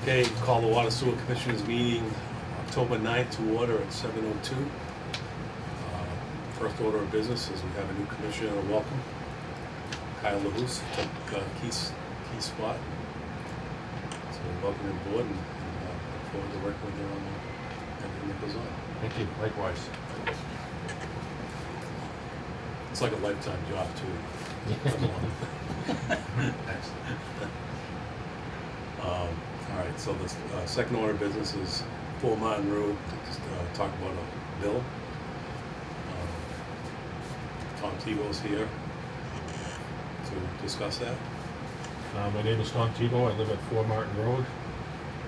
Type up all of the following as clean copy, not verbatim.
Okay, call the Water Sewer Commissioners meeting October 9th to order at 7:02. First order of business is we have a new commissioner. Welcome. Kyle LaHouse took Keith's spot. So welcome aboard and look forward to working with you on everything that goes on. Thank you, likewise. It's like a lifetime job too. Excellent. All right, so the second order of business is 4 Martin Road, to just talk about a bill. Tom Tebow's here to discuss that. My name is Tom Tebow. I live at 4 Martin Road.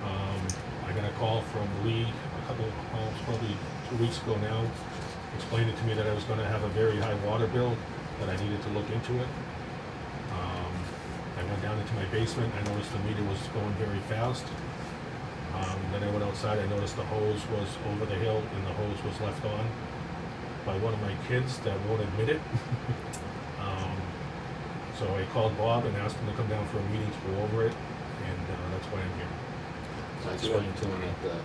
I got a call from Lee probably 2 weeks ago now, explaining to me that I was going to have a very high water bill, that I needed to look into it. I went down into my basement. I noticed the meter was going very fast. Then I went outside. I noticed the hose was over the hill and the hose was left on by one of my kids that won't admit it. So I called Bob and asked him to come down for a meeting to go over it, and that's why I'm here. So I explained to him that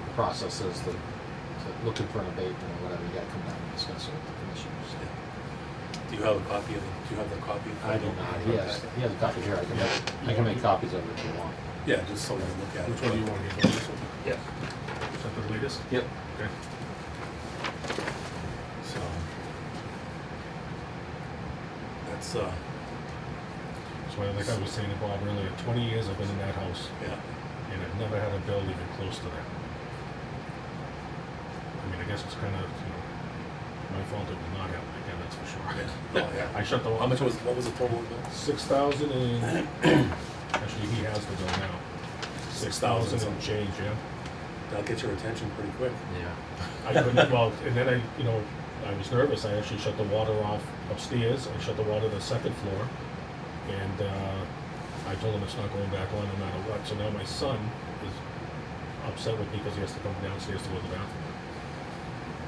the process is to looking for an abatement or whatever, you gotta come down and discuss it with the commissioners. Do you have a copy of it? Do you have the copy? I do not. He has a copy here. I can make copies of it if you want. Yeah, just so we can look at it. Which one do you want to get? This one? Yep. Is that the latest? Yep. Okay. So that's So like I was saying to Bob earlier, 20 years I've been in that house, yeah. and I've never had a bill even close to that. I mean, I guess it's kind of, my fault it will not happen again, that's for sure. Oh, yeah. I shut the. What was the total bill? 6,000 and, actually he has the bill now. 6,000 and change, yeah. That'll get your attention pretty quick. Yeah. I couldn't, well, and then I was nervous. I actually shut the water off upstairs. I shut the water to the second floor. And I told him it's not going back on no matter what. So now my son is upset with me because he has to come downstairs to go to the bathroom.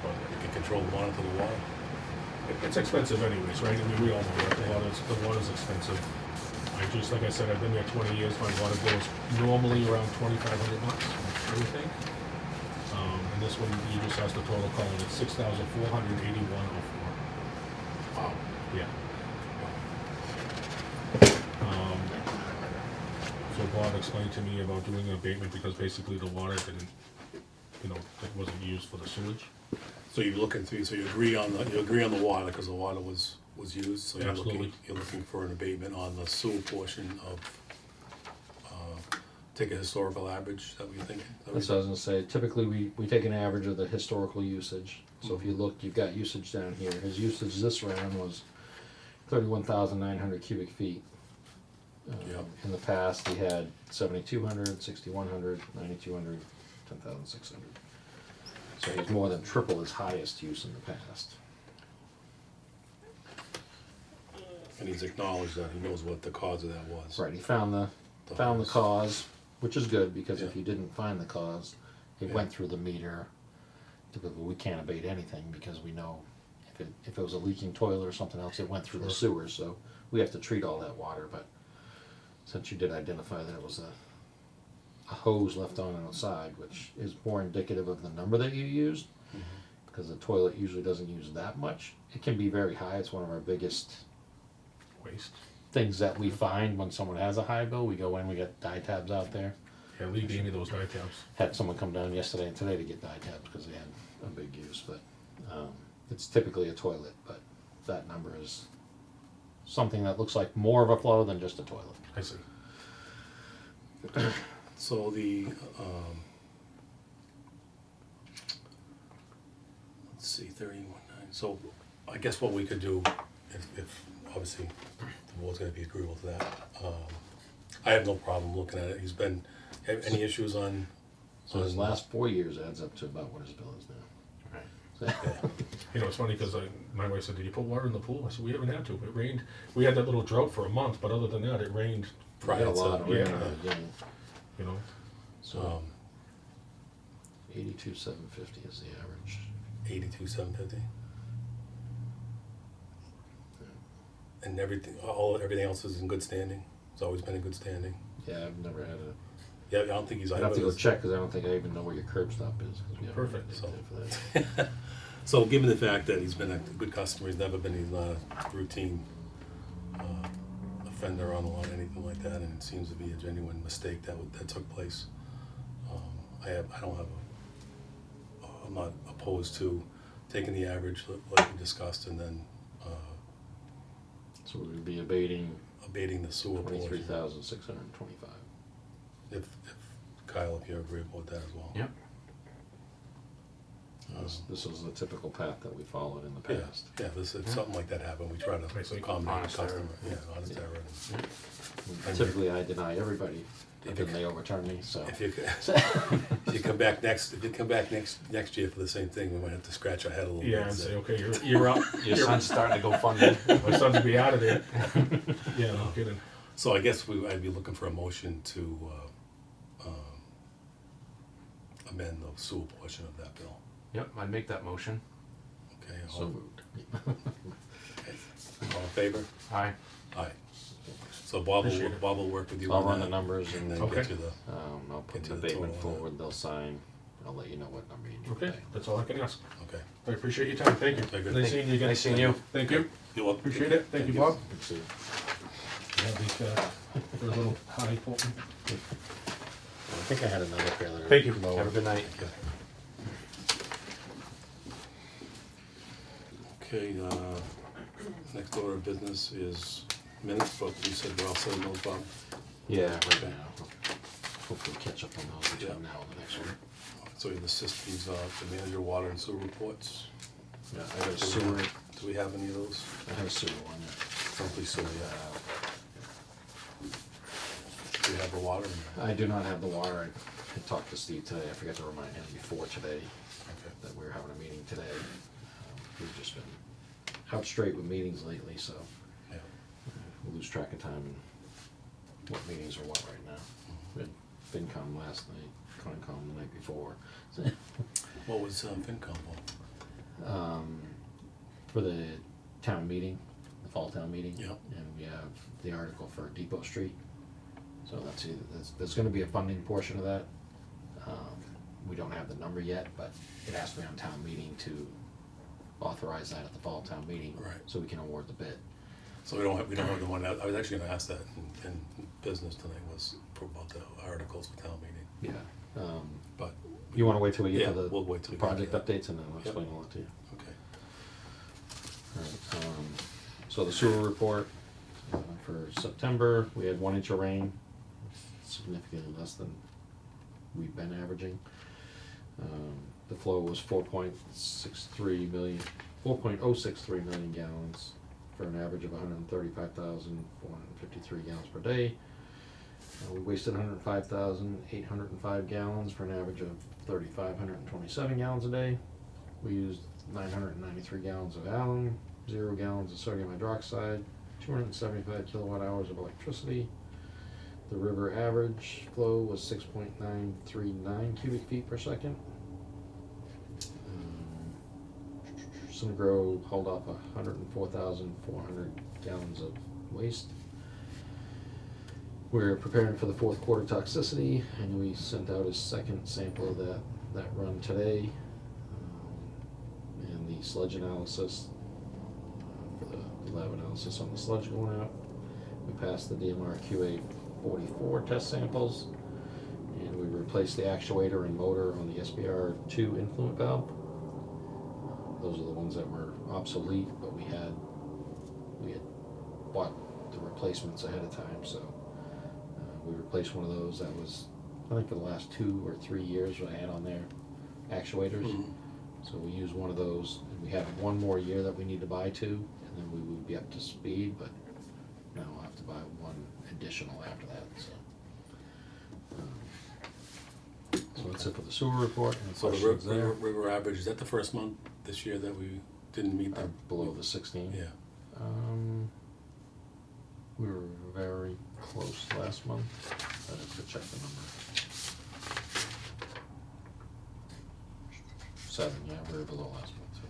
But You can control the water to the water. it's expensive anyways, right? I mean, we all know that the water's expensive. Like I said, I've been there 20 years. My water bill is normally around $2,500, I would think. And this one, he just has the total call, and it's $6,481.04. Wow. Yeah. So Bob explained to me about doing an abatement because basically the water didn't, it wasn't used for the sewage. So you're looking through. So you agree on the water because the water was used. So Absolutely. you're looking for an abatement on the sewer portion of. Take a historical average. Is that what you're thinking? That's what I was gonna say. Typically, we take an average of the historical usage. So if you look, you've got usage down here. His usage this round was 31,900 cubic feet. Yep. In the past, he had 7,200, 6,100, 9,200, 10,600. So he's more than triple his highest use in the past. And he's acknowledged that he knows what the cause of that was. Right. He found the hose. cause, which is good because if Yeah. you didn't find the cause, it Yeah. went through the meter. Typically, we can't abate anything because we know if it was a leaking toilet or something else, it went through the sewer. So we have to treat all that water. But since you did identify that it was a hose left on the side, which is more indicative of the number that you used, because the toilet usually doesn't use that much. It can be very high. It's one of our biggest Waste. things that we find when someone has a high bill. We go in, we got dye tabs out there. Yeah, Lee gave me those dye tabs. Had someone come down yesterday and today to get dye tabs because they had a big use, but it's typically a toilet, but that number is something that looks like more of a flow than just a toilet. I see. So let's see, 31.9. So I guess what we could do, if obviously the board's going to be agreeable to that, I have no problem looking at it. He's been any issues on. So his last 4 years adds up to about what his bill is now. Yeah. It's funny because my wife said, "Did you put water in the pool?" I said, "We haven't had to. It rained. We had that little drought for a month, but other than that, it rained. We got a lot of rain yeah. in the beginning. So 82,750 is the average. 82,750. And everything else is in good standing. It's always been in good standing. Yeah, I've never had a Yeah, I don't think he's. I'd have to go check, because I don't think I even know where your curb stop is. 'Cause we haven't Perfect. updated for that. So given the fact that he's been a good customer, he's not a routine offender on a lot, anything like that, and it seems to be a genuine mistake that took place. I'm not opposed to taking the average like we discussed, and then So we would be abating abating the sewer portion. $23,625. If Kyle, if you're agreeable with that as well. Yep. This was the typical path that we followed in the Yeah, past. yeah, if something like that happened, we try to Basically, accommodate the honest error. customer. Yeah, honest Yeah. error. Typically, I deny everybody, but If you then they overturn me, so. If you come back next year for the same thing, we might have to scratch our head a little bit. Yeah, and say, okay, you're up. Your son's starting to go funded. My son's will be out of there. Yeah, no kidding. So I guess I'd be looking for a motion to amend the sewer portion of that bill. Yep, I'd make that motion. Okay, So moved. all in favor? Aye. Aye. So Bob Appreciate it. will work with you I'll on run that, the numbers and and then Okay. get you the. I'll put Get an to the abatement total on that. forward, they'll sign, I'll let you know what number you need to Okay, pay. that's all I can ask. Okay. I appreciate your time, thank you. Very good. Nice seeing you again. Nice seeing you. Thank you, You're welcome. appreciate it, thank you, Bob. Let's see. You have these, for a little high Fulton. I think I had another trailer. Thank you. lower. Have a good night. Okay, next order of business is minutes, but you said we're all set on those, Bob? Yeah, right now. Hopefully catch up on those between Yeah. now and the next one. So we have the systems, the manager, water and sewer reports. Yeah, I have a sewer, Do we have any of those? I have a sewer one. Hopefully sewer, yeah. Do we have the water? I do not have the water. I talked to Steve today. I forgot to remind him before today Okay. that we were having a meeting today. We've just been out straight with meetings lately, so Yeah. we lose track of time and what meetings are what right now. We had FinCom last night, Concom the night before. What was FinCom for? For the town meeting, the fall town meeting. Yep. And we have the article for Depot Street. So there's gonna be a funding portion of that. We don't have the number yet, but it has to be on town meeting to authorize that at the fall town meeting. Right. So we can award the bid. So we don't have the one, I was actually gonna ask that in business tonight, was about the articles for town meeting, Yeah. but, You wanna wait till we yeah, get to we'll the wait till we get to project that. updates and then I'll Yep. explain all that to you. Okay. Alright, so the sewer report, for September, we had 1 inch of rain, significantly less than we've been averaging. The flow was 4.03 million gallons for an average of 135,453 gallons per day. We wasted 105,805 gallons for an average of 3,527 gallons a day. We used 993 gallons of alum, 0 gallons of sodium hydroxide, 275 kilowatt hours of electricity. The river average flow was 6.939 cubic feet per second. Sungrow hauled off 104,400 gallons of waste. We're preparing for the fourth quarter toxicity, and we sent out a second sample of that run today. And the sludge analysis, for the lab analysis on the sludge going out. We passed the DMR QA 44 test samples, and we replaced the actuator and motor on the SBR2 influent valve. Those are the ones that were obsolete, but we had bought the replacements ahead of time, so we replaced one of those. That was, I think, for the last 2 or 3 years I had on there, actuators. Mhm. So we use one of those, and we have one more year that we need to buy 2, and then we would be up to speed, but now I'll have to buy one additional after that, so. So that's it for the sewer report. Any So the questions there? river average, is that the first month this year that we didn't meet the? Below the 16? Yeah, We were very close last month. I'd have to check the number. 7, yeah, we were below last month, too.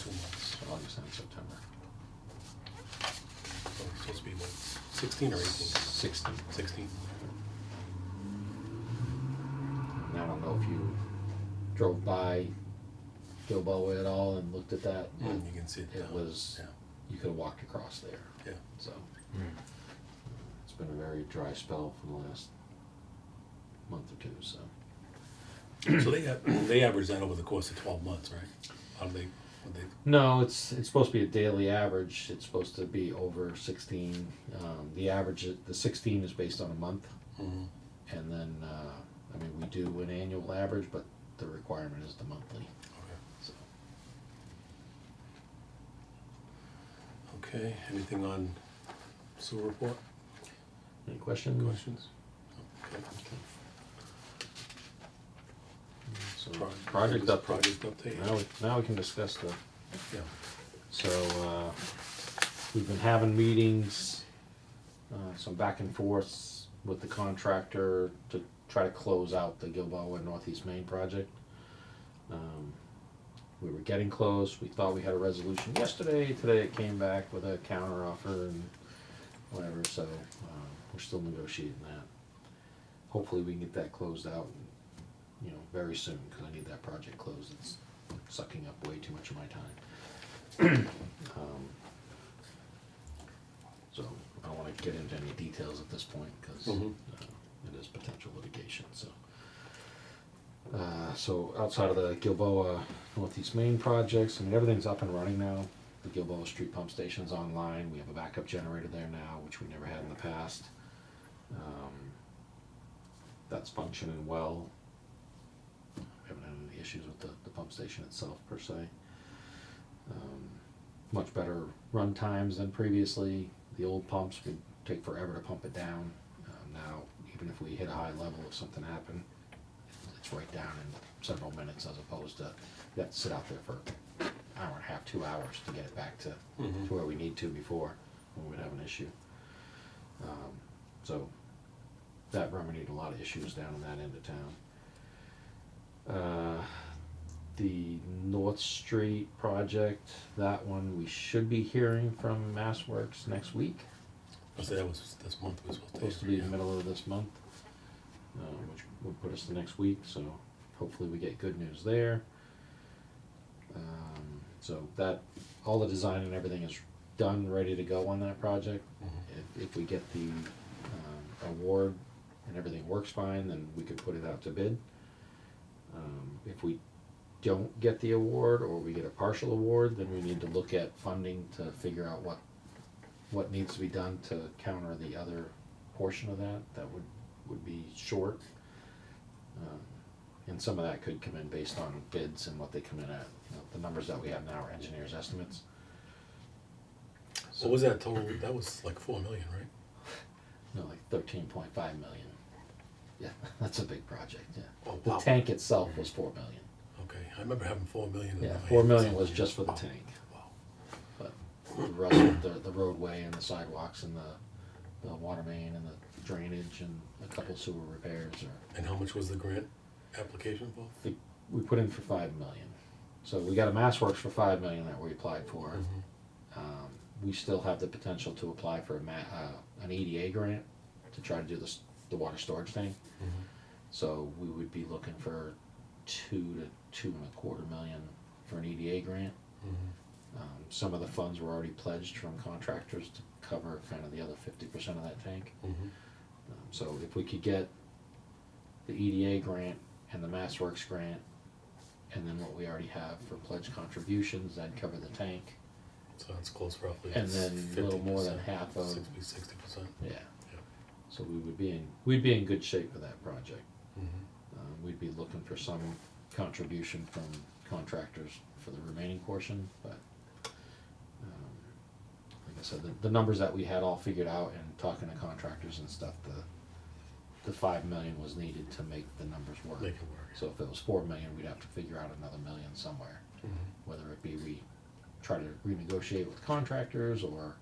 2 months. So August and September. So it's supposed to be what, 16 or 18? 16. 16. don't know if you drove by Gilboa at all and looked at that. Mm, you can see it. It down. was, Yeah. you could have walked across there, Yeah. so. It's been a very dry spell for the last month or two, so. So they average that over the course of 12 months, right? How do they? No, it's supposed to be a daily average. It's supposed to be over 16. The average, the 16 is based on a month, Mhm. and then I mean we do an annual average, but the requirement is the monthly. Okay. So Okay. Anything on sewer report? any questions? Questions? Okay. So Pro- project update. Project update. Now we can discuss the. Yeah. So we've been having meetings, some back and forths with the contractor to try to close out the Gilboa Northeast Main project. We were getting close. We thought we had a resolution yesterday. Today it came back with a counter offer and whatever. So we're still negotiating that. Hopefully we can get that closed out, very soon because I need that project closed. It's sucking up way too much of my time. So I don't want to get into any details at this point because Mhm. it is potential litigation. So outside of the Gilboa Northeast Main projects, I mean everything's up and running now. The Gilboa Street Pump Station's online. We have a backup generator there now, which we never had in the past. That's functioning well. We haven't had any issues with the pump station itself per se. Much better run times than previously. The old pumps would take forever to pump it down. Now, even if we hit a high level, if something happened, it's right down in several minutes as opposed to you have to sit out there for an hour and a half, 2 hours to get it back to where we need to before when we'd have an issue. So that remedied a lot of issues down in that end of town. The North Street project, that one we should be hearing from MassWorks next week. I said that was this month. We were Supposed to be the middle of this month, which would put us to next week, so hopefully we get good news there. So that, all the design and everything is done, ready to go on that project. If we get the award and everything works fine, then we could put it out to bid. If we don't get the award or we get a partial award, then we need to look at funding to figure out what needs to be done to counter the other portion of that would be short. And some of that could come in based on bids and what they come in at. The numbers that we have now are engineers' estimates. What was that total? That was like 4 million, right? No, like 13.5 million. Yeah, that's a big project, yeah. Oh, The wow. tank itself was 4 million. Okay, I remember having 4 million. in Yeah, my 4 head. million was just for the Wow. tank. Wow. But the rest of the roadway and the sidewalks and the water main and the drainage and a couple sewer repairs And how much was the grant application for? we put in for 5 million. So we got a MassWorks for 5 million that we applied for. We still have the potential to apply for an EDA grant to try to do the water storage tank. So we would be looking for 2 to 2.25 million for an EDA grant. Some of the funds were already pledged from contractors to cover kind of the other 50% of that tank. So if we could get the EDA grant and the MassWorks grant, and then what we already have for pledged contributions, that'd cover the tank. So that's close roughly. And then a little more than 50%, half of- 60%. Yeah. So we'd be in good shape for that project. We'd be looking for some contribution from contractors for the remaining portion, but like I said, the numbers that we had all figured out and talking to contractors and stuff, the 5 million was needed to make the numbers work. Make it work. So if it was 4 million, we'd have to figure out another million somewhere. Whether it be we try to renegotiate with contractors or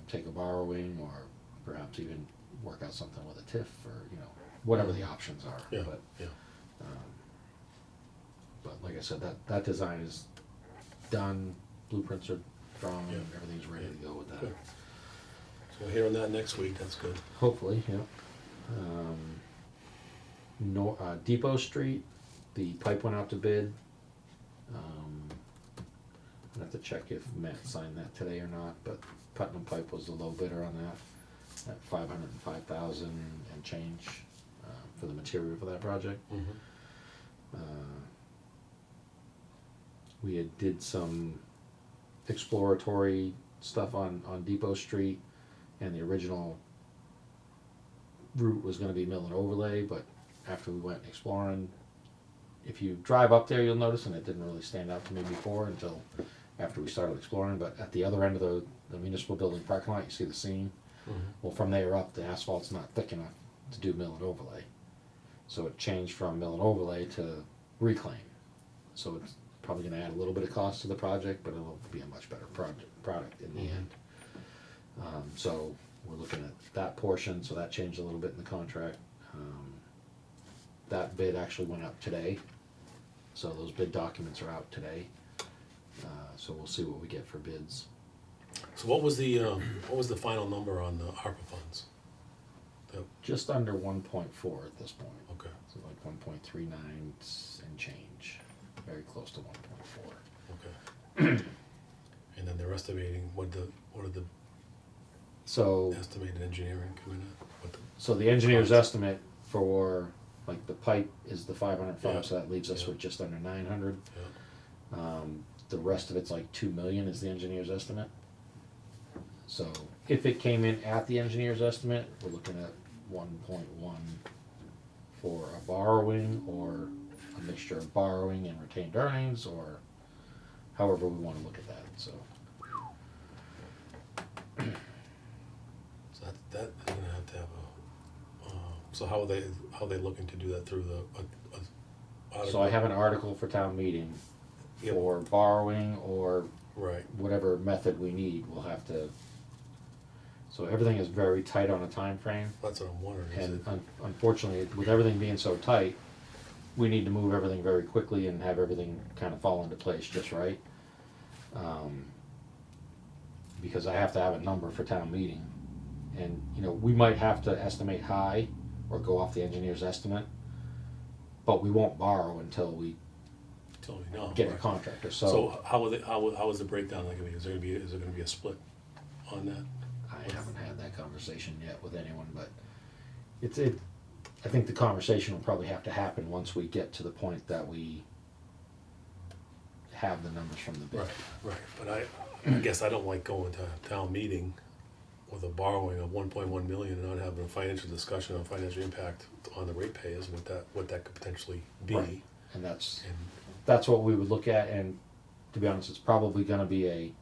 take a borrowing or perhaps even work out something with a TIF or, whatever the options are. Yeah, But, yeah. but like I said, that design is done, blueprints are drawn, Yeah. everything's ready to go with that. Good. So we'll hear on that next week. That's good. Hopefully, yeah. Depot Street, the pipe went out to bid. I'd have to check if Matt signed that today or not, but Putnam Pipe was the low bidder on that, at 505,000 and change, for the material for that project. We did some exploratory stuff on Depot Street, and the original route was gonna be mill and overlay, but after we went exploring, if you drive up there, you'll notice, and it didn't really stand out to me before until after we started exploring, but at the other end of the municipal building parking lot, you see the seam. Well, from there up, the asphalt's not thick enough to do mill and overlay. So it changed from mill and overlay to reclaim. So it's probably gonna add a little bit of cost to the project, but it'll be a much better product in the end. So we're looking at that portion, so that changed a little bit in the contract. That bid actually went out today, so those bid documents are out today. So we'll see what we get for bids. So what was the final number on the ARPA funds? Just under 1.4 at this point. Okay, So like 1.39 and change, very close to 1.4. okay. And then they're estimating, what are the So, estimated engineering coming in? What the, so the engineer's estimate for, like, the pipe is the 505, Yeah. so that leaves us Yeah. with just under 900. yeah, The rest of it's like 2 million is the engineer's estimate. So if it came in at the engineer's estimate, we're looking at 1.1 for a borrowing, or a mixture of borrowing and retained earnings, or however we want to look at that. So so that is gonna have to have a, so how are they looking to do that through the, so I have an article for town meeting Yep. for borrowing, or Right, whatever method we need. We'll have to. So everything is very tight on a time frame. that's what I'm wondering, is And it, unfortunately, with everything being so tight, we need to move everything very quickly and have everything kind of fall into place just right. Because I have to have a number for town meeting. And, we might have to estimate high or go off the engineer's estimate, but we won't borrow until we tell me no. get a right. contractor. So how is the breakdown like gonna be? Is there gonna be a split on that? I haven't had that conversation yet with anyone, but I think the conversation will probably have to happen once we get to the point that we have the numbers from the bid. Right, but I guess I don't like going to town meeting with a borrowing of 1.1 million and not having a financial discussion on financial impact on the ratepayers, what that could potentially be. Right. And that's And what we would look at, and to be honest, it's probably gonna be a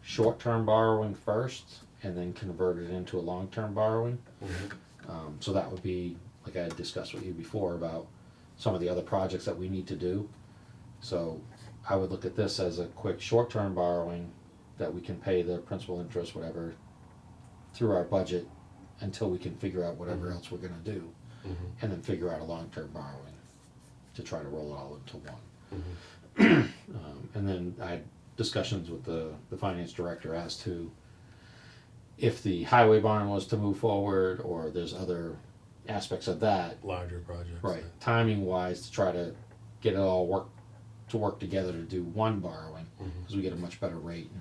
short-term borrowing first, and then convert it into a long-term borrowing. So that would be, like I had discussed with you before, about some of the other projects that we need to do. So I would look at this as a quick short-term borrowing that we can pay the principal, interest, whatever, through our budget until we can figure out whatever else we're gonna do, and then figure out a long-term borrowing to try to roll it all into one. And then I had discussions with the finance director as to if the highway barn was to move forward, or there's other aspects of that, larger projects. right, timing wise, to try to get it all work together to do one borrowing, because we get a much better rate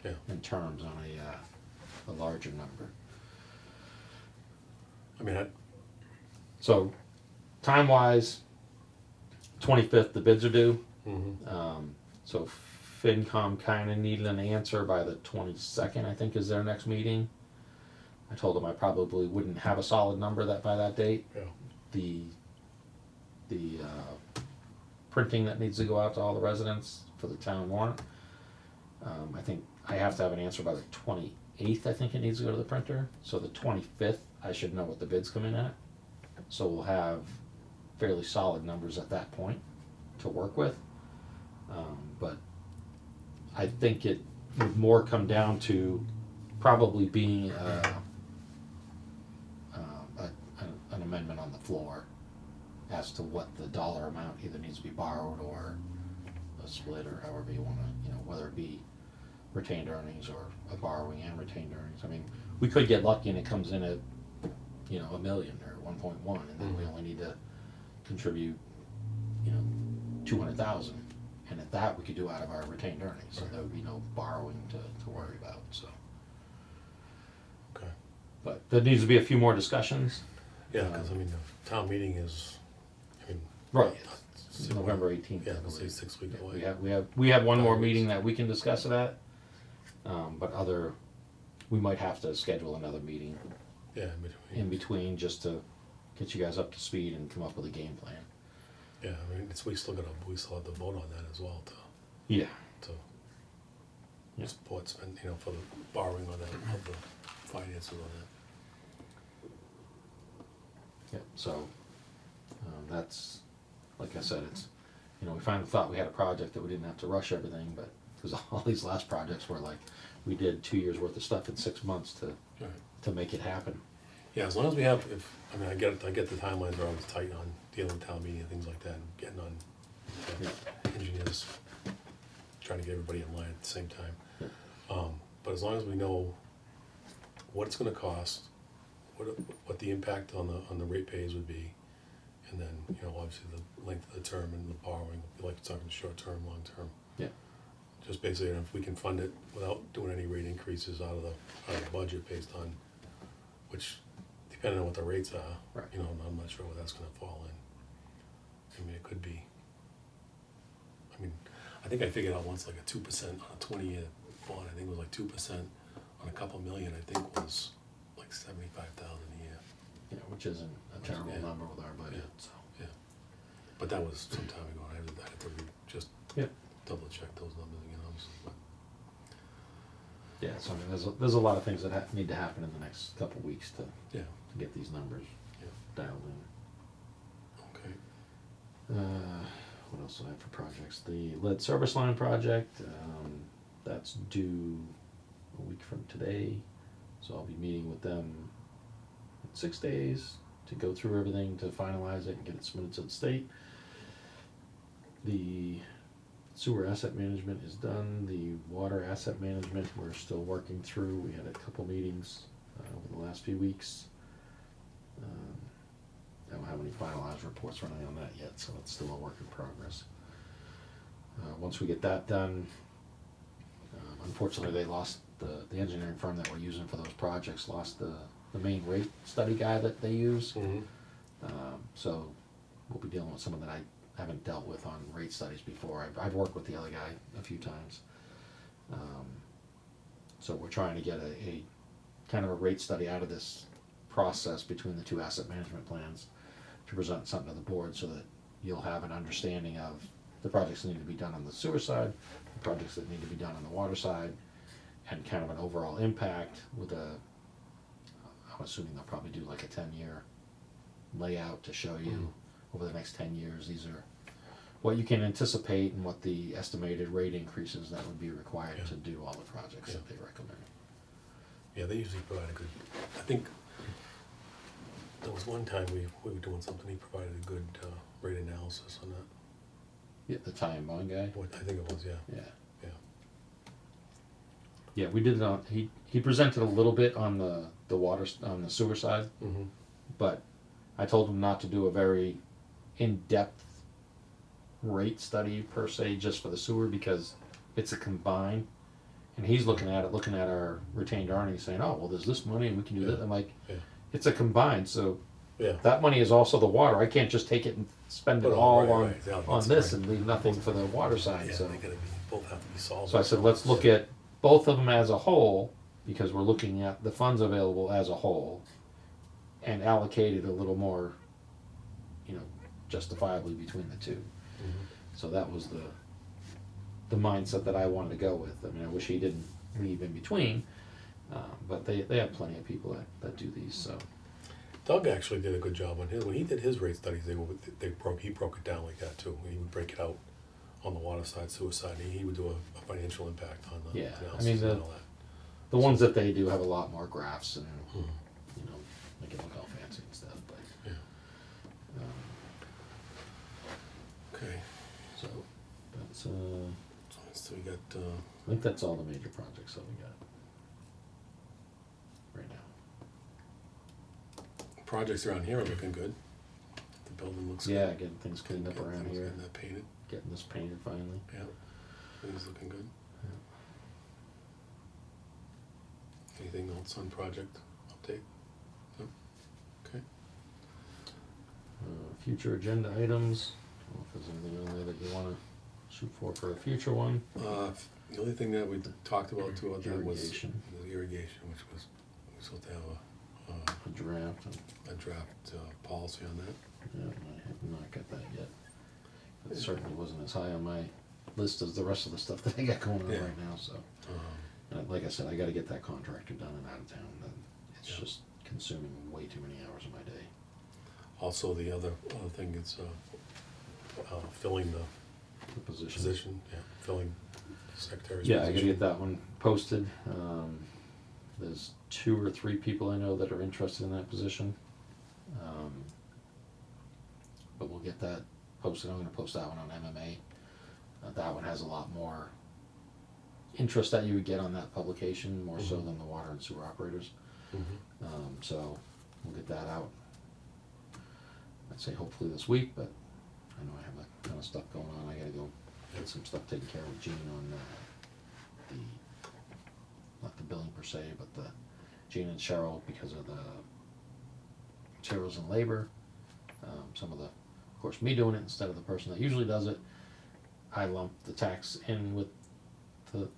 Yeah. in terms on a larger number. I mean, So time wise, 25th the bids are due. So FinCom kind of needed an answer by the 22nd, I think, is their next meeting. I told them I probably wouldn't have a solid number by that date. yeah. The printing that needs to go out to all the residents for the town warrant, I think I have to have an answer by the 28th. I think it needs to go to the printer. So the 25th, I should know what the bids come in at. So we'll have fairly solid numbers at that point to work with. But I think it would more come down to probably being an amendment on the floor as to what the dollar amount either needs to be borrowed or a split, or however you want to, whether it be retained earnings or a borrowing and retained earnings. I mean, we could get lucky and it comes in at, $1 million or 1.1, and then we only need to contribute, you know, 200,000, and at that we could do out of our retained earnings, so Right. there would be no borrowing to worry about, so. Okay. But there needs to be a few more discussions. Yeah, because I mean, the town meeting is, I mean. Right. it's November 18th. Yeah, I let's say believe. 6 weeks Yeah, away. we have one more 5 weeks. meeting that we can discuss it at, but we might have to schedule another meeting Yeah, in between just to get you guys up to speed and come up with a game plan. Yeah, I mean, we still have to vote on that as well Yeah. to Yeah. support spend, for the borrowing on that, of the finances on that. Yeah, so, that's, like I said, it's, we finally thought we had a project that we didn't have to rush everything, but, because all these last projects were like, we did 2 years worth of stuff in 6 months Right. to make it happen. Yeah, as long as we have, I get the timelines are always tight on dealing with town meeting and things like that, and getting on Yeah. engineers, trying to get everybody in line at the same time. Yeah. But as long as we know what it's gonna cost, what the impact on the rate pays would be, and then, obviously the length of the term and the borrowing, we like talking short term, long term. Yeah. Just basically, if we can fund it without doing any rate increases out of the budget based on, which, depending on what the rates are, Right. I'm not sure where that's gonna fall in. I mean, it could be, I think I figured out once like a 2% on a 20-year bond, I think it was like 2% on a couple million, I think was like 75,000 a year. Yeah, which isn't a terrible Yeah. number with our budget, Yeah. so. Yeah, but that was some time ago, and I had to just Yeah. double check those numbers again, obviously, but. Yeah, so I mean, there's a lot of things that need to happen in the next couple weeks to Yeah, get these numbers Yeah. dialed in. okay. What else do I have for projects? The lead service line project, that's due a week from today, so I'll be meeting with them in 6 days to go through everything, to finalize it and get it submitted to the state. The sewer asset management is done. The water asset management, we're still working through. We had a couple meetings over the last few weeks. I don't have any finalized reports running on that yet, so it's still a work in progress. Once we get that done, unfortunately they lost the engineering firm that we're using for those projects, lost the main rate study guy that they use. Mm-hmm. So we'll be dealing with someone that I haven't dealt with on rate studies before. I've worked with the other guy a few times. So we're trying to get a kind of a rate study out of this process between the two asset management plans to present something to the board so that you'll have an understanding of the projects that need to be done on the sewer side, the projects that need to be done on the water side, and kind of an overall impact with I'm assuming they'll probably do like a 10-year layout to show you over the next 10 years, these are what you can anticipate and what the estimated rate increases that would be required Yeah. to do all the projects Yeah. that they recommend. Yeah, they usually provide a good, I think, there was one time we were doing something, he provided a good rate analysis on that. Yeah, the tie and bond guy? What, I think it was, yeah, Yeah. yeah. Yeah, we did it on, he presented a little bit on the water, on the sewer side, Mm-hmm. but I told him not to do a very in-depth rate study per se just for the sewer because it's a combine. And he's looking at our retained earnings saying, oh, well, there's this money and we can do that. I'm like, Yeah. it's a combine, so Yeah. that money is also the water. I can't just take it and spend it But, all right, on, right. Yeah, on that's this right. and leave nothing for the water side, Yeah, so. they gotta be, both have to be solved. So I said, let's look at both of them as a whole, because we're looking at the funds available as a whole, and allocate it a little more, justifiably between the two. Mhm. So that was the mindset that I wanted to go with. I mean, I wish he didn't leave in between, but they have plenty of people that do these, so. Doug actually did a good job on his, when he did his rate studies, he broke it down like that too. He would break it out on the water side, sewer side, and he would do a financial impact on the Yeah, I analysis mean, and all that. The ones that they do have a lot more graphs and, Mhm. make it look all fancy and stuff, but, Yeah, okay, so, that's, so we got, I think that's all the major projects that we got. Right now. projects around here are looking good. The building looks Yeah, good. getting things cleaned up Getting around things- here, Getting that painted, getting this painted finally. yeah, things looking good. Anything else on project update? No? Okay. Future agenda items, I don't know if there's anything on there that you wanna shoot for a future one. The only thing that we talked about too, that was Irrigation. the irrigation, which was, we were supposed to have A draft, and, a draft policy on that. yeah, I have not got that yet. It certainly wasn't as high on my list as the rest of the stuff that I got going on Yeah. right now, so. Um, And like I said, I gotta get that contractor done and out of town, and it's Yeah. just consuming way too many hours of my day. Also, the other thing is filling the The position. position, yeah, filling the secretary's Yeah, I position. gotta get that one posted. There's 2 or 3 people I know that are interested in that position. But we'll get that posted. I'm gonna post that one on MMA. That one has a lot more interest that you would get on that publication, more so Mhm. than the water and sewer operators. Mhm. So we'll get that out. I'd say hopefully this week, but I know I have that kind of stuff going on. I gotta go get some stuff taken care of with Gene on the, not the billing per se, but the Gene and Cheryl, because of the materials and labor. Some of the, of course, me doing it instead of the person that usually does it. I lumped the tax in with the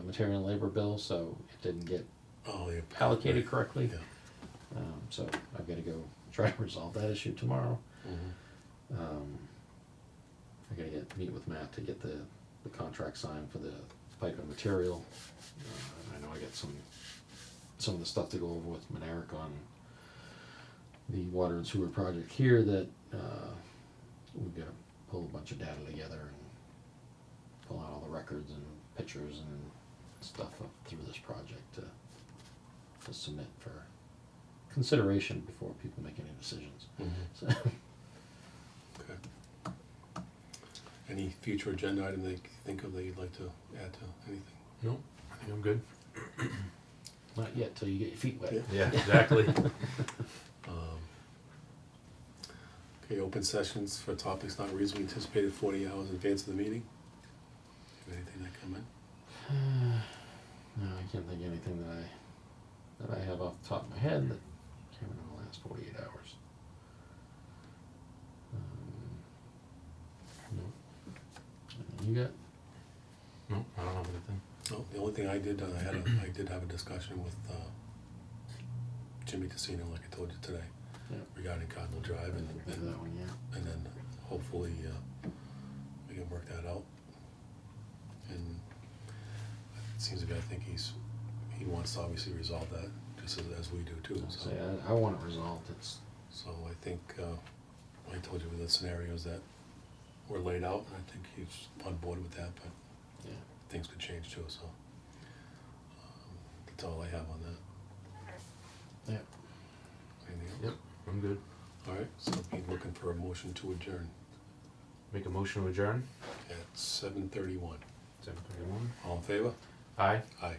material and labor bill, so it didn't get Oh, yeah. allocated Right. correctly. Yeah. So I've gotta go try to resolve that issue tomorrow. Mhm. I gotta meet with Matt to get the contract signed for the pipe and material. I know I got some of the stuff to go over with Moneric on the water and sewer project here that, we've gotta pull a bunch of data together and pull out all the records and pictures and stuff up through this project to submit for consideration before people make any decisions. Mhm. So, Okay. Any future agenda item that you think of that you'd like to add to anything? No, I think I'm good. not yet till you get your feet wet. Yeah. Yeah, exactly. Okay, open sessions for topics not reasonably anticipated 40 hours in advance of the meeting. Anything that come in? No, I can't think of anything that I have off the top of my head that came in the last 48 hours. No. Anything you got? No, I don't have anything. Oh, the only thing I did, I did have a discussion with Jimmy Casino, like I told you today, Yeah. regarding Cardinal Drive, I think maybe that one, yeah. and then hopefully we can work that out. And it seems to be, I think he wants to obviously resolve that, just as we do too. So, Say, I want it resolved. It's, so I think I told you with the scenarios that were laid out, and I think he's on board with that, but yeah. things could change too. So that's all I have on that. Yeah. Anything else? Yep, I'm good. All right, so be looking for a motion to adjourn Make a motion to adjourn. at 7:31. 7:31. All in favor? Aye. Aye.